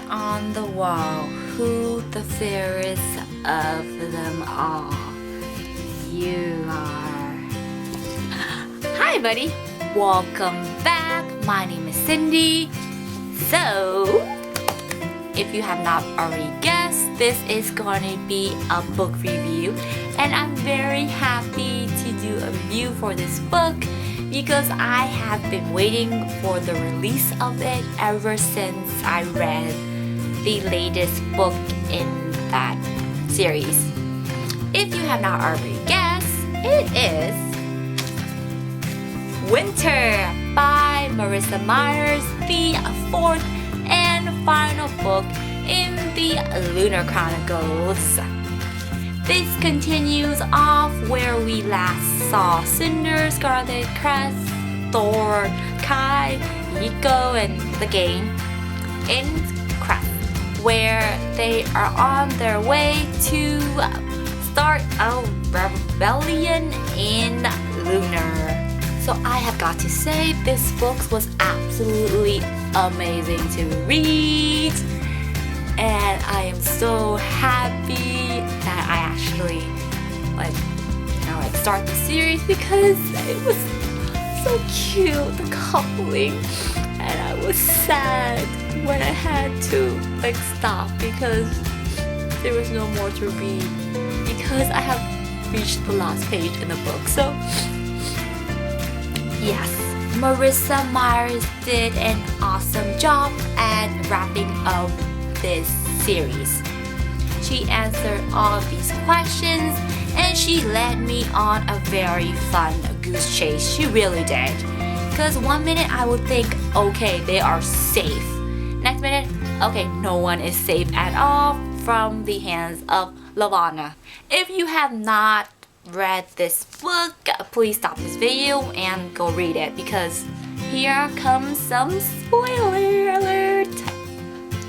on the wall, who the fairest of them all? You are. Hi, buddy. Welcome back. My name is Cindy. So, if you have not already guessed, this is going to be a book review, and I'm very happy to do a review for this book because I have been waiting for the release of it ever since I read the latest book in that series. If you have not already guessed, it is Winter by Marissa Meyer, the fourth and final book in the Lunar Chronicles. This continues off where we last saw Cinder, Scarlet, Crest, Thor, Kai, Nico, and the gang in Crest, where they are on their way to start a rebellion in Lunar. So I have got to say, this book was absolutely amazing to read, and I am so happy that I actually start the series because it was so cute, the coupling, and I was sad when I had to stop because there was no more to read because I have reached the last page in the book. So yes, Marissa Meyer did an awesome job at wrapping up this series. She answered all of these questions and she led me on a very fun goose chase. She really did. Because one minute I would think, okay, they are safe. Next minute, okay, no one is safe at all from the hands of Lavana. If you have not read this book, please stop this video and go read it because here comes some spoiler alert.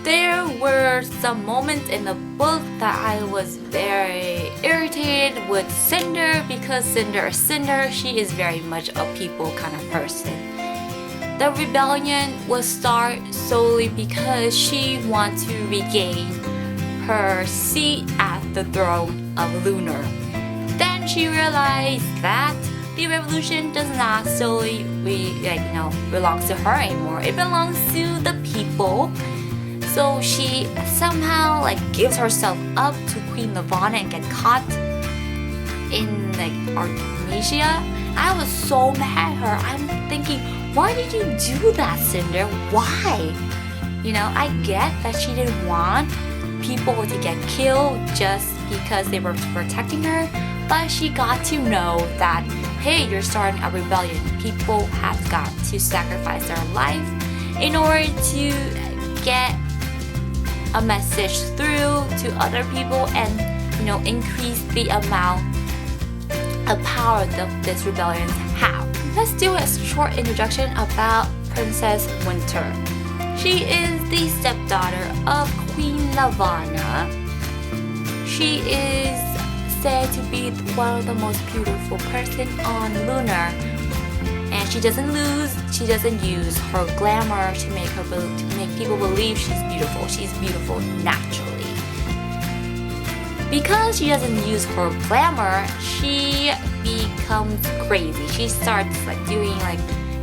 There were some moments in the book that I was very irritated with Cinder because Cinder is Cinder. She is very much a people kind of person. The rebellion will start solely because she wants to regain her seat at the throne of Lunar. Then she realized that the revolution does not solely belongs to her anymore. It belongs to the people. So she somehow gives herself up to Queen Lavana and get caught in Artemisia. I was so mad at her. I'm thinking, why did you do that, Cinder? Why? I get that she didn't want people to get killed just because they were protecting her, but she got to know that, hey, you're starting a rebellion. People have got to sacrifice their life in order to get a message through to other people and increase the amount of power that this rebellion have. Let's do a short introduction about Princess Winter. She is the stepdaughter of Queen Lavana. She is said to be one of the most beautiful person on Lunar, and she doesn't use her glamour to make people believe she's beautiful. She's beautiful naturally. Because she doesn't use her glamour, she becomes crazy. She starts doing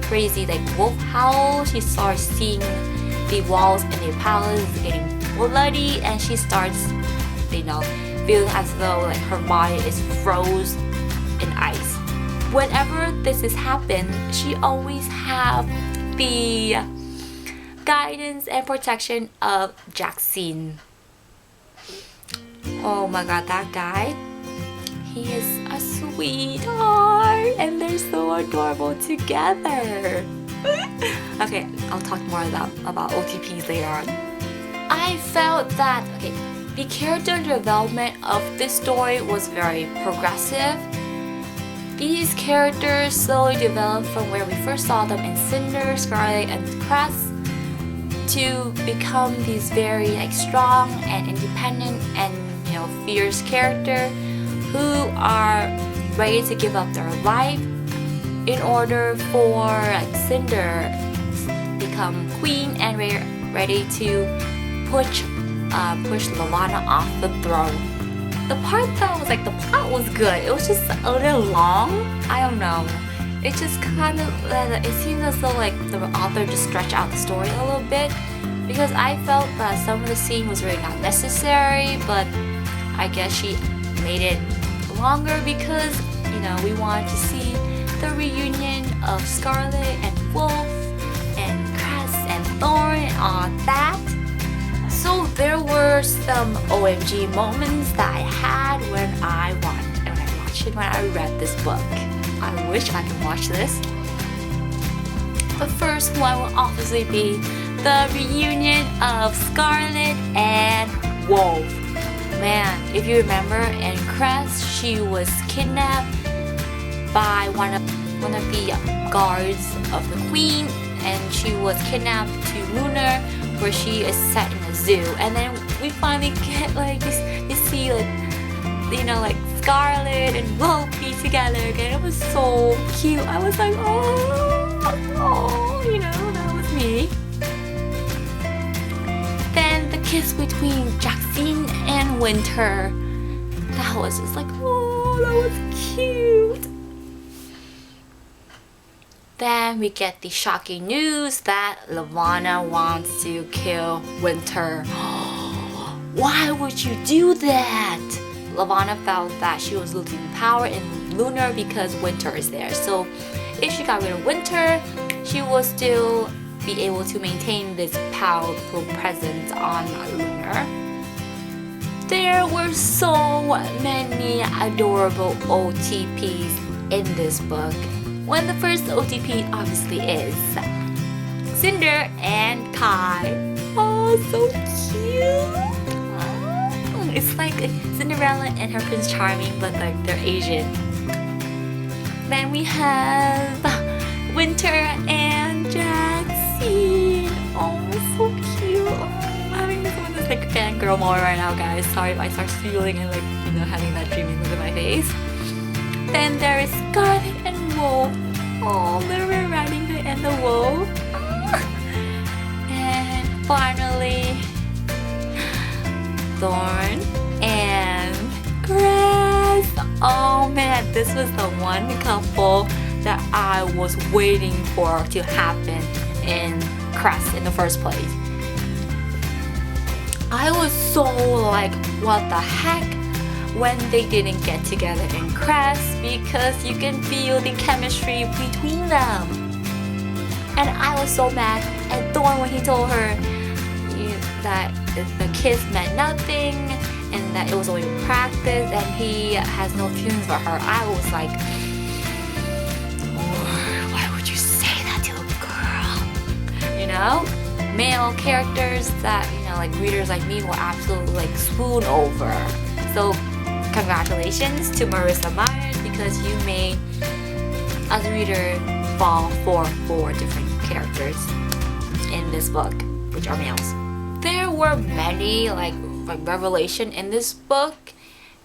crazy wolf howls. She starts seeing the walls in the palace getting bloody, and she starts feeling as though her body is froze in ice. Whenever this has happened, she always have the guidance and protection of Jackson. Oh my god, that guy. He is a sweetheart and they're so adorable together. Okay, I'll talk more about OTPs later on. I felt that the character development of this story was very progressive. These characters slowly developed from where we first saw them in Cinder, Scarlet, and Crest to become these very strong and independent and fierce characters who are ready to give up their life in order for Cinder become queen and ready to push Levana off the throne. The part that was like, the plot was good. It was just a little long. I don't know. It just kind of, it seemed as though like the author just stretched out the story a little bit, because I felt that some of the scene was really not necessary, but I guess she made it longer because, you know, we wanted to see the reunion of Scarlet and Wolf and Cress and Thorn and all that. So there were some OMG moments that I had when I read this book. I wish I could watch this. The first one will obviously be the reunion of Scarlet and Wolf. Man, if you remember, in Crest, she was kidnapped by one of the guards of the Queen, and she was kidnapped to Lunar, where she is set in a zoo. And then we finally get like you see like, you know, like Scarlet and Wolf be together again. It was so cute. I was like, oh, you know, that was me. Then the kiss between Jackson and Winter. That was just like, oh, that was cute. Then we get the shocking news that Levana wants to kill Winter. Why would you do that? Levana felt that she was losing power in Lunar because Winter is there. So if she got rid of Winter, she would still be able to maintain this powerful presence on Lunar. There were so many adorable OTPs in this book. One of the first OTP obviously is Cinder and Kai. Oh, so cute! It's like Cinderella and her Prince Charming, but like they're Asian. Then we have Winter and Jackson. Oh, so cute! Oh, I'm having this one that's like fangirl moment right now, guys. Sorry if I start feeling and like, you know, having that dreamy look at my face. Then there is Scarlet and Wolf. Oh, they're riding the end of Wolf. And finally, Thorn and Grass. Oh man, this was the one couple that I was waiting for to happen in Crest in the first place. I was so like, what the heck, when they didn't get together in Crest, because you can feel the chemistry between them. And I was so mad at Thorn when he told her that the kiss meant nothing and that it was only practice and he has no feelings for her. I was like, oh, why would you say that to a girl? You know? Male characters that, you know, like readers like me will absolutely like swoon over. So congratulations to Marissa Meyer, because you made as a reader fall for 4 different characters in this book, which are males. There were many like revelation in this book.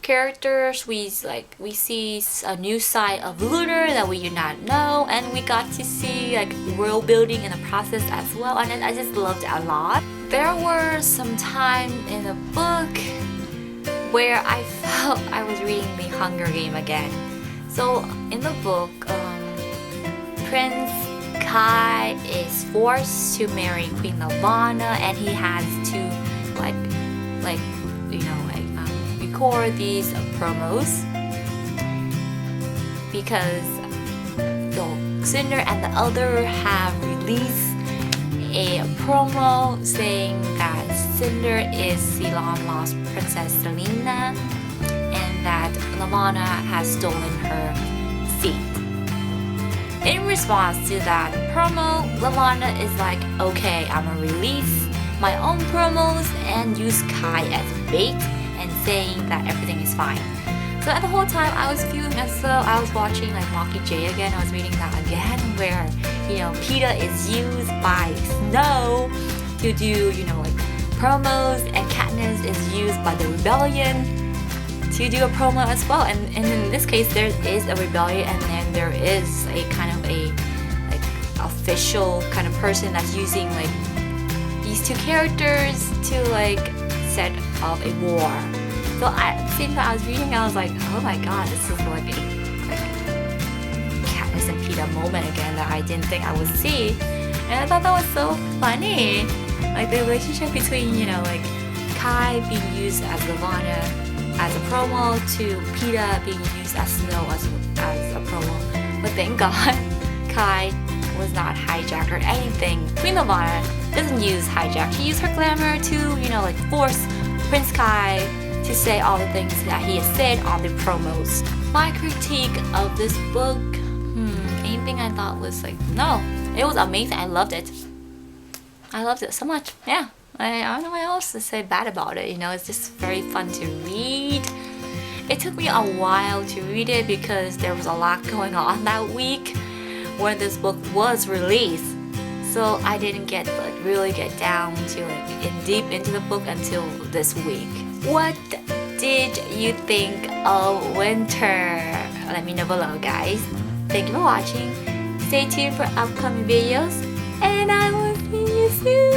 Characters, we see a new side of Lunar that we did not know, and we got to see like world building in the process as well, and I just loved it a lot. There were some time in the book where I felt I was reading the Hunger Game again. So in the book, Prince Kai is forced to marry Queen Levana, and he has to record these promos because Cinder and the other have released a promo saying that Cinder is the long-lost Princess Selena and that Levana has stolen her seat. In response to that promo, Levana is like, okay, I'm gonna release my own promos and use Kai as bait and saying that everything is fine. So at the whole time, I was feeling as though I was watching like Mockingjay again. I was reading that again, where, you know, PETA is used by Snow to do, you know, like promos, and Katniss is used by the Rebellion to do a promo as well. And in this case, there is a rebellion, and then there is a kind of a like official kind of person that's using like these two characters to like set off a war. So at the same time I was reading, I was like, oh my god, this is like a Katniss and Peeta moment again that I didn't think I would see. And I thought that was so funny. Like the relationship between, you know, like Kai being used as Levana as a promo to Peeta being used as Snow as a promo. But thank God Kai was not hijacked or anything. Queen Levana doesn't use hijack. She used her glamour to, you know, like force Prince Kai to say all the things that he has said on the promos. My critique of this book, anything I thought was like, no, it was amazing. I loved it. I loved it so much. Yeah, I don't know what else to say bad about it. You know, it's just very fun to read. It took me a while to read it because there was a lot going on that week when this book was released. So I didn't really get down to in deep into the book until this week. What did you think of Winter? Let me know below, guys. Thank you for watching. Stay tuned for upcoming videos, and I will see you soon.